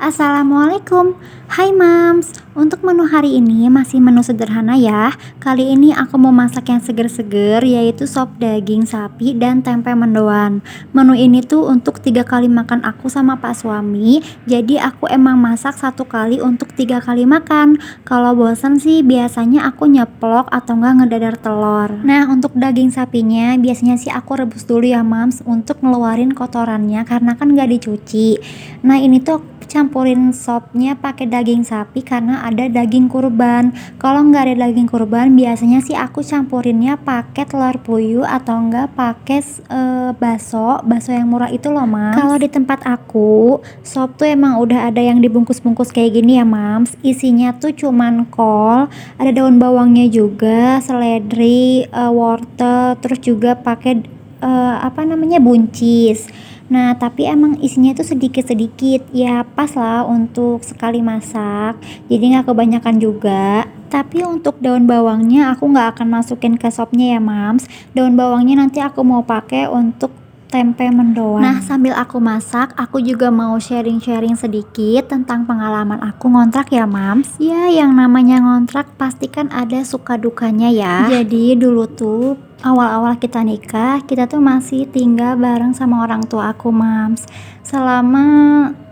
Assalamualaikum. Hai Mams, untuk menu hari ini masih menu sederhana ya. Kali ini aku mau masak yang seger-seger, yaitu sop daging sapi dan tempe mendoan. Menu ini tuh untuk 3 kali makan aku sama pak suami. Jadi aku emang masak 1 kali untuk 3 kali makan. Kalau bosan sih biasanya aku nyeplok atau enggak ngedadar telur. Nah, untuk daging sapinya biasanya sih aku rebus dulu ya Mams, untuk ngeluarin kotorannya karena kan gak dicuci. Nah, ini tuh aku campurin sopnya pakai daging sapi karena ada daging kurban. Kalau nggak ada daging kurban, biasanya sih aku campurinnya pakai telur puyuh atau enggak pakai bakso yang murah itu loh Mams. Kalau di tempat aku, sop tuh emang udah ada yang dibungkus-bungkus kayak gini ya Mams. Isinya tuh cuman kol, ada daun bawangnya juga, seledri, wortel, terus juga pakai buncis. Nah, tapi emang isinya itu sedikit-sedikit, ya pas lah untuk sekali masak, jadi nggak kebanyakan juga. Tapi untuk daun bawangnya aku nggak akan masukin ke sopnya ya Mams. Daun bawangnya nanti aku mau pakai untuk tempe mendoan. Nah, sambil aku masak, aku juga mau sharing-sharing sedikit tentang pengalaman aku ngontrak ya Mams. Ya, yang namanya ngontrak pasti kan ada suka dukanya ya. Jadi dulu tuh awal-awal kita nikah, kita tuh masih tinggal bareng sama orang tua aku Mams selama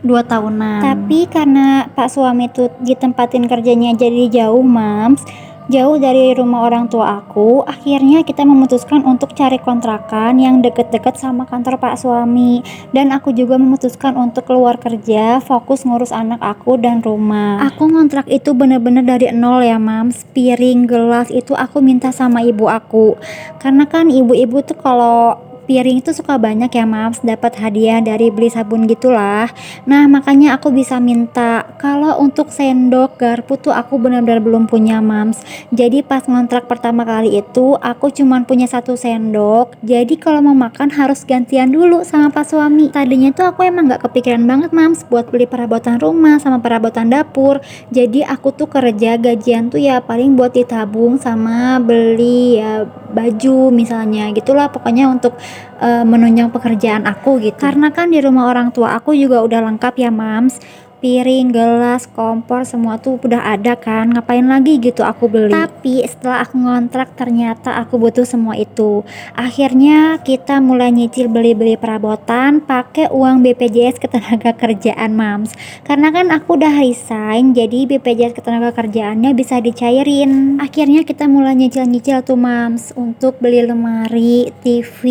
2 tahunan. Tapi karena pak suami tuh ditempatin kerjanya jadi jauh Mams, jauh dari rumah orang tua aku, akhirnya kita memutuskan untuk cari kontrakan yang deket-deket sama kantor pak suami. Dan aku juga memutuskan untuk keluar kerja, fokus ngurus anak aku dan rumah. Aku ngontrak itu bener-bener dari nol ya Mams. Piring, gelas itu aku minta sama ibu aku, karena kan ibu-ibu tuh kalau piring itu suka banyak ya Mams, dapat hadiah dari beli sabun gitulah. Nah, makanya aku bisa minta. Kalau untuk sendok garpu tuh aku benar-benar belum punya Mams. Jadi pas ngontrak pertama kali itu aku cuman punya 1 sendok. Jadi kalau mau makan harus gantian dulu sama pak suami. Tadinya tuh aku emang gak kepikiran banget Mams buat beli perabotan rumah sama perabotan dapur. Jadi aku tuh kerja gajian tuh ya paling buat ditabung sama beli ya baju misalnya gitulah, pokoknya untuk menunjang pekerjaan aku gitu. Karena kan di rumah orang tua aku juga udah lengkap ya Mams, piring, gelas, kompor, semua tuh udah ada kan, ngapain lagi gitu aku beli. Tapi setelah aku ngontrak ternyata aku butuh semua itu. Akhirnya kita mulai nyicil beli-beli perabotan pakai uang BPJS Ketenagakerjaan Mams. Karena kan aku udah resign, jadi BPJS Ketenagakerjaannya bisa dicairin. Akhirnya kita mulai nyicil-nyicil tuh Mams untuk beli lemari, TV,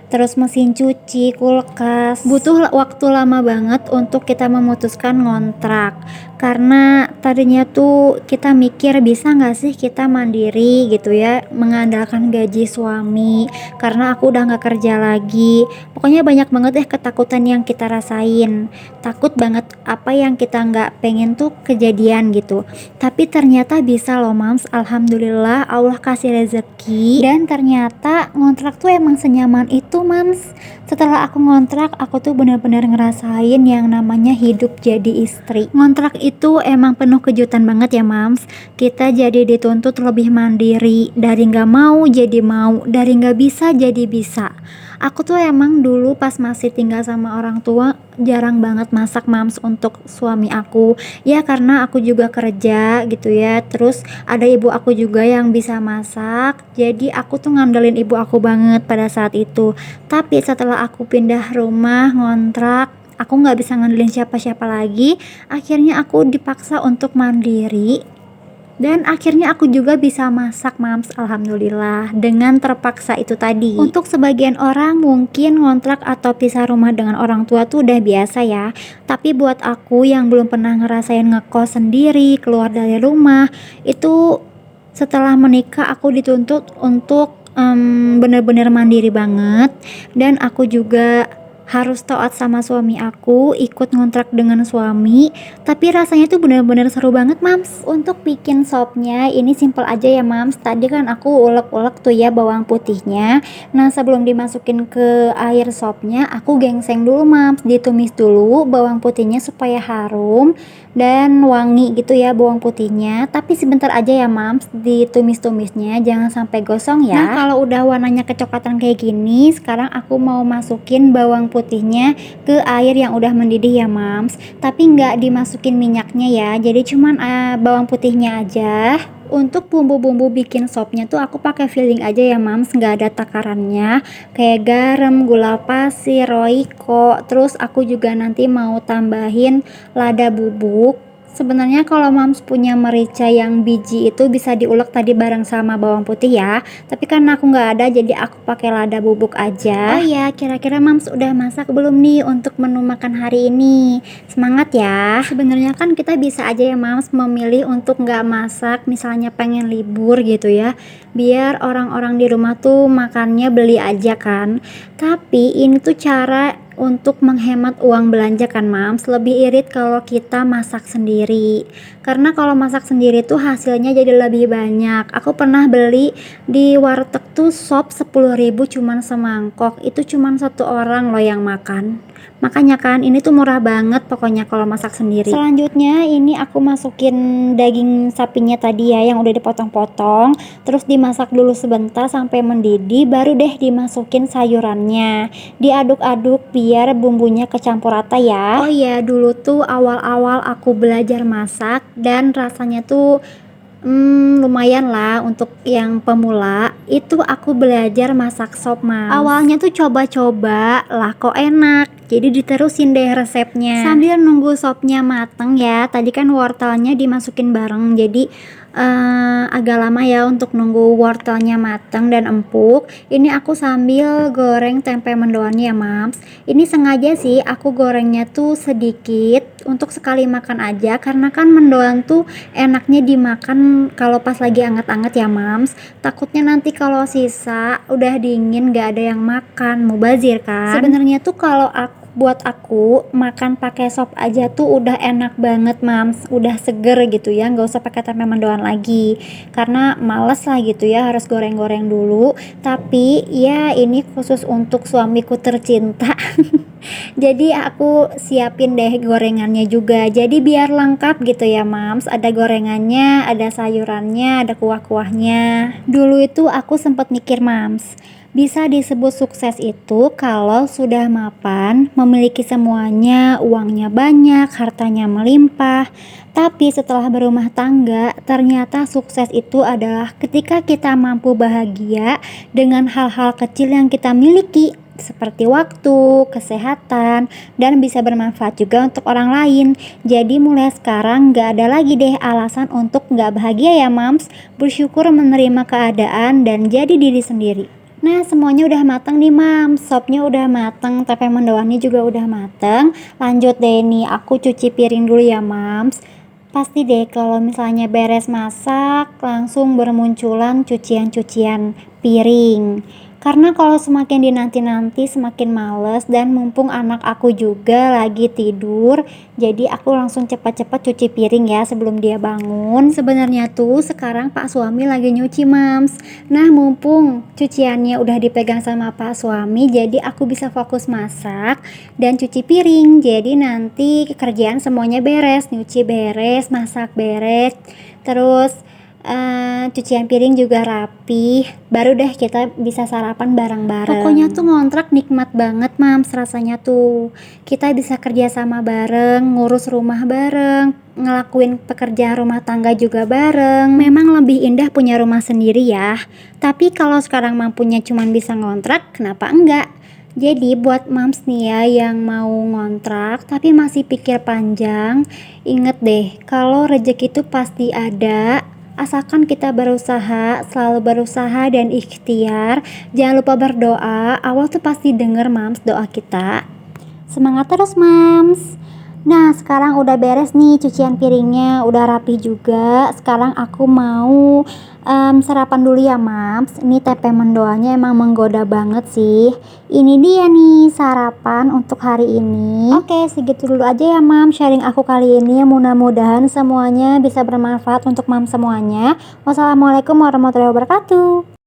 terus mesin cuci, kulkas. Butuh waktu lama banget untuk kita memutuskan ngontrak, karena tadinya tuh kita mikir bisa gak sih kita mandiri gitu ya, mengandalkan gaji suami, karena aku udah gak kerja lagi. Pokoknya banyak banget deh ketakutan yang kita rasain, takut banget apa yang kita gak pengen tuh kejadian gitu. Tapi ternyata bisa loh Mams, alhamdulillah Allah kasih rezeki. Dan ternyata ngontrak tuh emang senyaman itu Mams. Setelah aku ngontrak, aku tuh benar-benar ngerasain yang namanya hidup jadi istri. Ngontrak itu emang penuh kejutan banget ya Mams. Kita jadi dituntut lebih mandiri, dari gak mau jadi mau, dari gak bisa jadi bisa. Aku tuh emang dulu pas masih tinggal sama orang tua jarang banget masak Mams untuk suami aku. Ya karena aku juga kerja gitu ya, terus ada ibu aku juga yang bisa masak, jadi aku tuh ngandelin ibu aku banget pada saat itu. Tapi setelah aku pindah rumah ngontrak, aku nggak bisa ngandelin siapa-siapa lagi. Akhirnya aku dipaksa untuk mandiri, dan akhirnya aku juga bisa masak Mams, alhamdulillah, dengan terpaksa itu tadi. Untuk sebagian orang mungkin ngontrak atau pisah rumah dengan orang tua tuh udah biasa ya. Tapi buat aku yang belum pernah ngerasain ngekos sendiri, keluar dari rumah, itu setelah menikah aku dituntut untuk bener-bener mandiri banget. Dan aku juga harus taat sama suami aku, ikut ngontrak dengan suami. Tapi rasanya tuh bener-bener seru banget Mams. Untuk bikin sopnya ini simple aja ya Mams. Tadi kan aku ulek-ulek tuh ya bawang putihnya. Nah, sebelum dimasukin ke air sopnya, aku gengseng dulu Mams, ditumis dulu bawang putihnya supaya harum dan wangi gitu ya bawang putihnya. Tapi sebentar aja ya Mams ditumis-tumisnya, jangan sampai gosong ya. Nah, kalau udah warnanya kecoklatan kayak gini, sekarang aku mau masukin bawang putih putihnya ke air yang udah mendidih ya Mams, tapi nggak dimasukin minyaknya ya, jadi cuman bawang putihnya aja. Untuk bumbu-bumbu bikin sopnya tuh aku pakai filling aja ya Mams, nggak ada takarannya, kayak garam, gula pasir, roiko. Terus aku juga nanti mau tambahin lada bubuk. Sebenarnya kalau Mams punya merica yang biji itu bisa diulek tadi bareng sama bawang putih ya, tapi karena aku nggak ada jadi aku pakai lada bubuk aja. Oh iya, kira-kira Mams udah masak belum nih untuk menu makan hari ini? Semangat ya. Sebenarnya kan kita bisa aja ya Mams memilih untuk nggak masak, misalnya pengen libur gitu ya, biar orang-orang di rumah tuh makannya beli aja kan. Tapi ini tuh cara untuk menghemat uang belanja kan Mams, lebih irit kalau kita masak sendiri, karena kalau masak sendiri tuh hasilnya jadi lebih banyak. Aku pernah beli di warteg tuh sop 10.000 cuman semangkok, itu cuman satu orang loh yang makan. Makanya kan ini tuh murah banget pokoknya kalau masak sendiri. Selanjutnya ini aku masukin daging sapinya tadi ya yang udah dipotong-potong, terus dimasak dulu sebentar sampai mendidih, baru deh dimasukin sayurannya, diaduk-aduk biar bumbunya kecampur rata ya. Oh iya, dulu tuh awal-awal aku belajar masak dan rasanya tuh lumayan lah untuk yang pemula. Itu aku belajar masak sop Mams. Awalnya tuh coba-coba lah kok enak, jadi diterusin deh resepnya sambil nunggu sopnya mateng ya. Tadi kan wortelnya dimasukin bareng, jadi agak lama ya untuk nunggu wortelnya mateng dan empuk. Ini aku sambil goreng tempe mendoannya ya Mams. Ini sengaja sih aku gorengnya tuh sedikit untuk sekali makan aja, karena kan mendoan tuh enaknya dimakan kalau pas lagi anget-anget ya Mams. Takutnya nanti kalau sisa udah dingin gak ada yang makan, mubazir kan. Sebenarnya tuh kalau buat aku makan pakai sop aja tuh udah enak banget Mams, udah seger gitu ya, nggak usah pakai tempe mendoan lagi, karena males lah gitu ya harus goreng-goreng dulu. Tapi ya ini khusus untuk suamiku tercinta jadi aku siapin deh gorengannya juga, jadi biar lengkap gitu ya Mams, ada gorengannya, ada sayurannya, ada kuah-kuahnya. Dulu itu aku sempat mikir Mams, bisa disebut sukses itu kalau sudah mapan, memiliki semuanya, uangnya banyak, hartanya melimpah. Tapi setelah berumah tangga, ternyata sukses itu adalah ketika kita mampu bahagia dengan hal-hal kecil yang kita miliki, seperti waktu, kesehatan, dan bisa bermanfaat juga untuk orang lain. Jadi mulai sekarang gak ada lagi deh alasan untuk gak bahagia ya Mams. Bersyukur menerima keadaan dan jadi diri sendiri. Nah semuanya udah matang nih Mams, sopnya udah matang, tempe mendoannya juga udah matang. Lanjut deh nih, aku cuci piring dulu ya Mams. Pasti deh kalau misalnya beres masak langsung bermunculan cucian-cucian piring, karena kalau semakin dinanti-nanti semakin males, dan mumpung anak aku juga lagi tidur, jadi aku langsung cepat-cepat cuci piring ya sebelum dia bangun. Sebenarnya tuh sekarang Pak suami lagi nyuci Mams. Nah mumpung cuciannya udah dipegang sama Pak suami, jadi aku bisa fokus masak dan cuci piring. Jadi nanti kerjaan semuanya beres, nyuci beres, masak beres, terus cucian piring juga rapi, baru deh kita bisa sarapan bareng-bareng. Pokoknya tuh ngontrak nikmat banget Mams, rasanya tuh kita bisa kerja sama bareng, ngurus rumah bareng, ngelakuin pekerjaan rumah tangga juga bareng. Memang lebih indah punya rumah sendiri ya, tapi kalau sekarang mampunya cuman bisa ngontrak, kenapa enggak? Jadi buat Mams nih ya yang mau ngontrak tapi masih pikir panjang, inget deh kalau rezeki itu pasti ada, asalkan kita berusaha, selalu berusaha dan ikhtiar. Jangan lupa berdoa, Allah tuh pasti denger Mams doa kita. Semangat terus Mams. Nah sekarang udah beres nih cucian piringnya, udah rapi juga. Sekarang aku mau sarapan dulu ya Mams. Ini tempe mendoannya emang menggoda banget sih. Ini dia nih sarapan untuk hari ini. Oke segitu dulu aja ya Mams sharing aku kali ini. Mudah-mudahan semuanya bisa bermanfaat untuk Mams semuanya. Wassalamualaikum warahmatullahi wabarakatuh.